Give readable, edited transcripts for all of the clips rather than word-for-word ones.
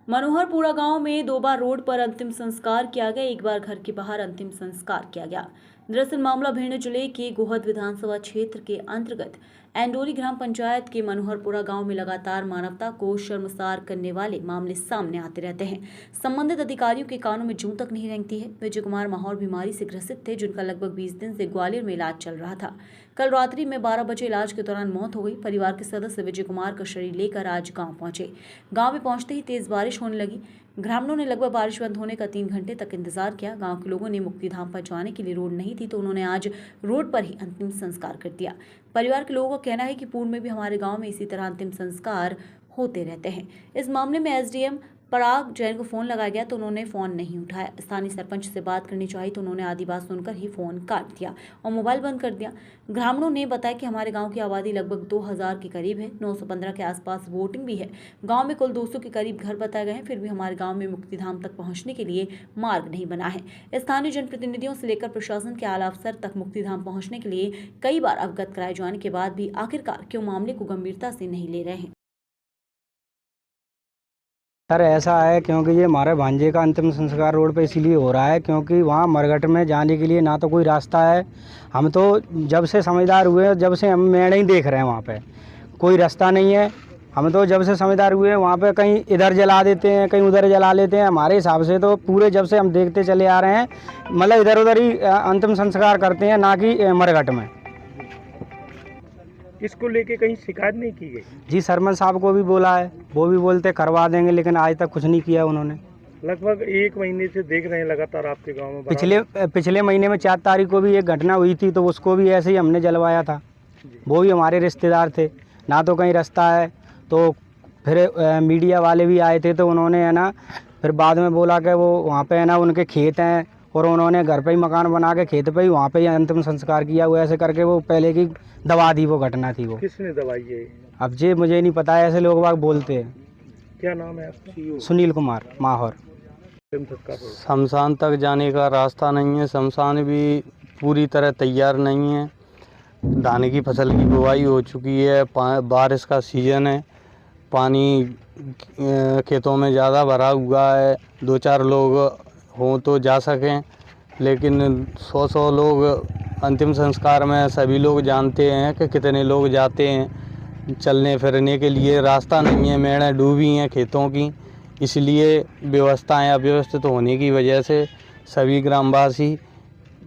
मनोहरपुरा गांव में 2 बार रोड पर अंतिम संस्कार किया गया, एक बार घर के बाहर अंतिम संस्कार किया गया। दरअसल मामला भिंड जिले के गोहद विधानसभा क्षेत्र के अंतर्गत एंडोली ग्राम पंचायत के मनोहरपुरा गांव में लगातार मानवता को शर्मसार करने वाले मामले सामने आते रहते हैं। संबंधित अधिकारियों के कानों में जूं तक नहीं रेंगती है। विजय कुमार माहौर बीमारी से ग्रसित थे, जिनका लगभग 20 दिन से ग्वालियर में इलाज चल रहा था। कल रात्रि में 12 बजे इलाज के दौरान मौत हो गई। परिवार के सदस्य विजय कुमार का शरीर लेकर आज गांव पहुंचे। गांव में पहुंचते ही तेज बारिश होने लगी। ग्रामीणों ने लगभग बारिश बंद होने का 3 घंटे तक इंतजार किया। गांव के लोगों ने मुक्तिधाम पर जाने के लिए रोड नहीं थी, तो उन्होंने आज रोड पर ही अंतिम संस्कार कर दिया। परिवार के लोगों का कहना है कि पूर्व में भी हमारे गांव में इसी तरह अंतिम संस्कार होते रहते हैं। इस मामले में एसडीएम पराग जैन को फोन लगाया गया तो उन्होंने फोन नहीं उठाया। स्थानीय सरपंच से बात करनी चाहिए तो उन्होंने आधी बात सुनकर ही फोन काट दिया और मोबाइल बंद कर दिया। ग्रामीणों ने बताया कि हमारे गांव की आबादी लगभग 2000 के करीब है। 915 के आसपास वोटिंग भी है। गांव में कुल 200 के करीब घर बताए गए हैं, फिर भी हमारे गांव में मुक्तिधाम तक पहुंचने के लिए मार्ग नहीं बना है। स्थानीय जनप्रतिनिधियों से लेकर प्रशासन के आला अफसर तक मुक्तिधाम पहुंचने के लिए कई बार अवगत कराए जाने के बाद भी आखिरकार क्यों मामले को गंभीरता से नहीं ले रहे हैं। सर ऐसा है क्योंकि ये हमारे भांजे का अंतिम संस्कार रोड पे इसीलिए हो रहा है क्योंकि वहाँ मरघट में जाने के लिए ना तो कोई रास्ता है। हम तो जब से समझदार हुए, जब से हम मेढ़े ही देख रहे हैं, वहाँ पे कोई रास्ता नहीं है। हम तो जब से समझदार हुए वहाँ पे कहीं इधर जला देते हैं, कहीं उधर जला लेते हैं। हमारे हिसाब से तो पूरे जब से हम देखते चले आ रहे हैं, मतलब इधर उधर ही अंतिम संस्कार करते हैं, ना कि मरघट में। इसको लेके कहीं शिकायत नहीं की गई? जी सरपंच साहब को भी बोला है, वो भी बोलते करवा देंगे, लेकिन आज तक कुछ नहीं किया उन्होंने। लगभग 1 महीने से देख रहे हैं लगातार आपके गांव में। पिछले महीने में 4 तारीख को भी एक घटना हुई थी, तो उसको भी ऐसे ही हमने जलवाया था। वो भी हमारे रिश्तेदार थे। ना तो कहीं रास्ता है, तो फिर मीडिया वाले भी आए थे, तो उन्होंने है ना फिर बाद में बोला कि वो वहाँ पे है ना उनके खेत हैं और उन्होंने घर पे ही मकान बना के खेत पे ही वहाँ पे ही अंतिम संस्कार किया हुआ। ऐसे करके वो पहले की दबा दी वो घटना थी। वो किसने दवाई है? अब जी मुझे नहीं पता है, ऐसे लोग बाग बोलते हैं। क्या नाम है आपका? सुनील कुमार माहौर। शमशान तक जाने का रास्ता नहीं है। शमशान भी पूरी तरह तैयार नहीं है। धान की फसल की बुआई हो चुकी है, बारिश का सीज़न है, पानी खेतों में ज़्यादा भरा हुआ है। 2-4 लोग हों तो जा सकें, लेकिन 100 लोग अंतिम संस्कार में सभी लोग जानते हैं कि कितने लोग जाते हैं। चलने फिरने के लिए रास्ता नहीं है, मेढ़ें डूबी हैं खेतों की, इसलिए व्यवस्थाएं अव्यवस्थित होने की वजह से सभी ग्रामवासी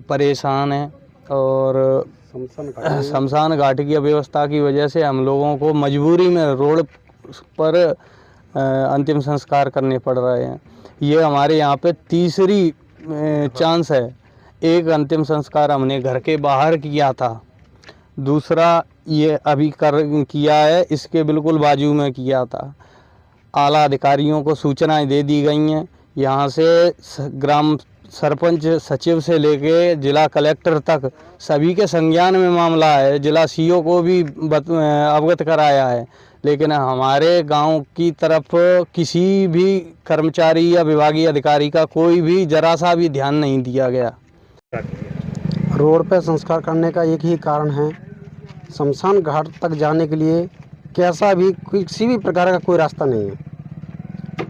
परेशान हैं। और शमशान घाट की अव्यवस्था की वजह से हम लोगों को मजबूरी में रोड पर अंतिम संस्कार करने पड़ रहे हैं। ये हमारे यहाँ पे तीसरी चांस है। एक अंतिम संस्कार हमने घर के बाहर किया था, दूसरा ये अभी किया है, इसके बिल्कुल बाजू में किया था। आला अधिकारियों को सूचनाएं दे दी गई हैं। यहाँ से ग्राम सरपंच सचिव से लेके जिला कलेक्टर तक सभी के संज्ञान में मामला है। जिला सीओ को भी अवगत कराया है, लेकिन हमारे गांव की तरफ किसी भी कर्मचारी या विभागीय अधिकारी का कोई भी जरा सा भी ध्यान नहीं दिया गया। रोड पर संस्कार करने का एक ही कारण है, शमशान घाट तक जाने के लिए कैसा भी किसी भी प्रकार का कोई रास्ता नहीं है।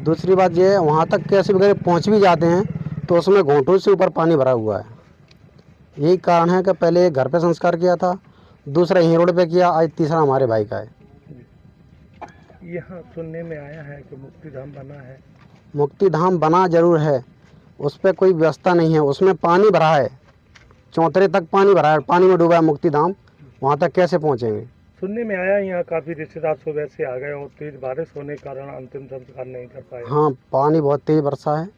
दूसरी बात यह है, वहाँ तक कैसे भी पहुँच भी जाते हैं तो उसमें घोंटों से ऊपर पानी भरा हुआ है। यही कारण है कि पहले घर पे संस्कार किया था, दूसरा यहीं रोड पे किया, आज तीसरा हमारे भाई का है। यहाँ सुनने में आया है कि मुक्तिधाम बना है। मुक्तिधाम बना जरूर है, उस पर कोई व्यवस्था नहीं है। उसमें पानी भरा है, चौतरे तक पानी भरा है, पानी में डूबा है मुक्तिधाम। वहाँ तक कैसे पहुँचेंगे? सुनने में आया यहाँ काफ़ी रिश्तेदार सुबह से आ गए और तेज बारिश होने के कारण अंतिम संस्कार नहीं कर पाए। हाँ, पानी बहुत तेज बरसा है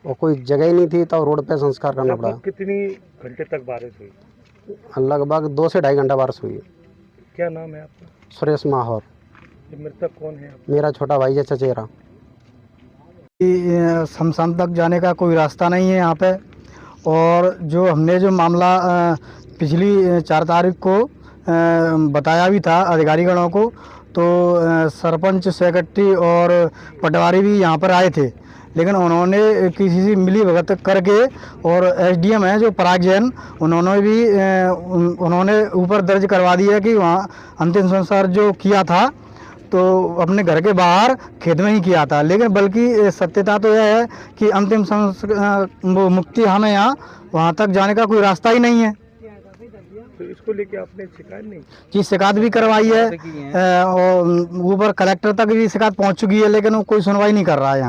और कोई जगह ही नहीं थी, तो रोड पे संस्कार करना पड़ा। कितनी घंटे तक बारिश हुई? लगभग 2 से 2.5 घंटा बारिश हुई है। क्या नाम है आपका? सुरेश माहौर। मृतक कौन है? मेरा छोटा भाई है चचेरा। शमशान तक जाने का कोई रास्ता नहीं है यहाँ पे। और जो हमने जो मामला पिछली 4 तारीख को बताया भी था अधिकारीगणों को, तो सरपंच सेक्रेटरी और पटवारी भी यहाँ पर आए थे, लेकिन उन्होंने किसी से मिली भगत करके, और एसडीएम है जो पराग जैन, उन्होंने ऊपर दर्ज करवा दिया कि वहाँ अंतिम संस्कार जो किया था तो अपने घर के बाहर खेत में ही किया था, लेकिन बल्कि सत्यता तो यह है कि अंतिम वो मुक्ति हमें यहाँ वहाँ तक जाने का कोई रास्ता ही नहीं है। तो इसको लेके आपने शिकायत नहीं? जी शिकायत भी करवाई है और ऊपर कलेक्टर तक भी शिकायत पहुँच चुकी है, लेकिन वो कोई सुनवाई नहीं कर रहा है यहाँ।